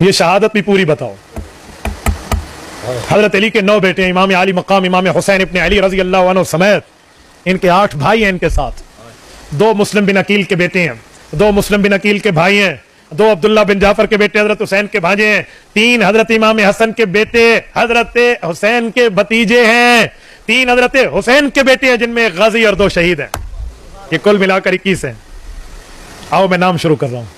ये शहादत भी पूरी बताओ। हजरत अली के 9 बेटे, इमाम अली मकाम इमाम हुसैन इब्ने अली रजी अल्लाह अन्हु समेत इनके 8 भाई हैं। इनके साथ 2 मुस्लिम बिन अकील के बेटे हैं, 2 मुस्लिम बिन अकील के भाई हैं, 2 अब्दुल्ला बिन जाफर के बेटे हजरत हुसैन के भांजे हैं, 3 हजरत इमाम हसन के बेटे हजरत हुसैन के भतीजे हैं, 3 हजरत हुसैन के बेटे हैं जिनमें एक गाजी और 2 शहीद हैं। ये कुल मिलाकर 21 हैं। आओ मैं नाम शुरू कर रहा हूं।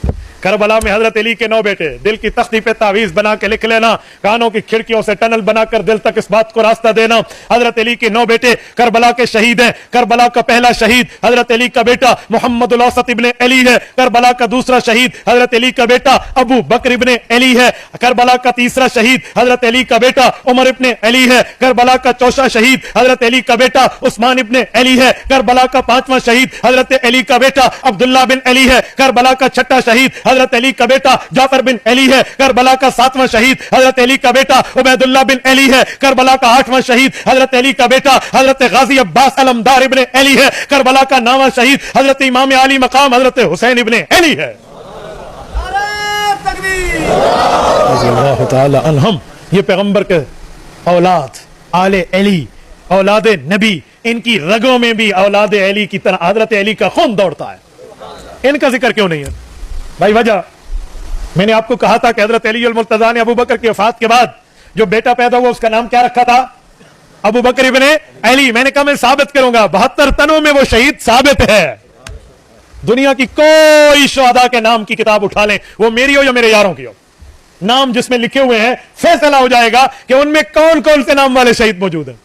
करबला में हजरत अली के 9 बेटे, दिल की तख्ती पे तावीज बना के लिख लेना, कानों की खिड़कियों से टनल बनाकर दिल तक इस बात को रास्ता देना। हजरत अली के 9 बेटे करबला के शहीद हैं। करबला का पहला शहीद हजरत अली का बेटा मोहम्मद औसत इब्ने अली है। करबला का दूसरा शहीद हजरत अली का बेटा अबू बकर इब्ने अली है। करबला का तीसरा शहीद हजरत अली का बेटा उमर इब्ने अली है। करबला का चौथा शहीद हजरत अली का बेटा उस्मान इब्ने अली है। करबला का 5वां शहीद हजरत अली का बेटा अब्दुल्ला बिन अली है। करबला का 6ठा शहीद हजरत अली का बेटा जाफर बिन अली है। करबला का 7वां शहीद हजरत अली का बेटा उबैदुल्लाह बिन अली है। करबला का 8वां शहीद हजरत अली का बेटा हजरत गाजी अब्बास अलमदार इब्ने अली है। करबला का 9वां शहीद हजरत इमाम अली मकाम हजरत हुसैन इब्ने अली है। अल्लाह ताला अन्हम, ये पैगंबर के औलाद आले अली, औलाद नबी, इनकी रगों में भी औलाद अली की तरह हजरत अली का खून दौड़ता है। इनका जिक्र क्यों नहीं है भाई? वजह मैंने आपको कहा था कि हजरत अली अल मुर्तजा ने अबू बकर की वफात के बाद जो बेटा पैदा हुआ उसका नाम क्या रखा था? अबू बकर इब्ने अली। मैंने कहा मैं साबित करूंगा, 72 तनों में वो शहीद साबित है। दुनिया की कोई शुहदा के नाम की किताब उठा लें, वो मेरी हो या मेरे यारों की हो, नाम जिसमें लिखे हुए हैं, फैसला हो जाएगा कि उनमें कौन कौन से नाम वाले शहीद मौजूद हैं।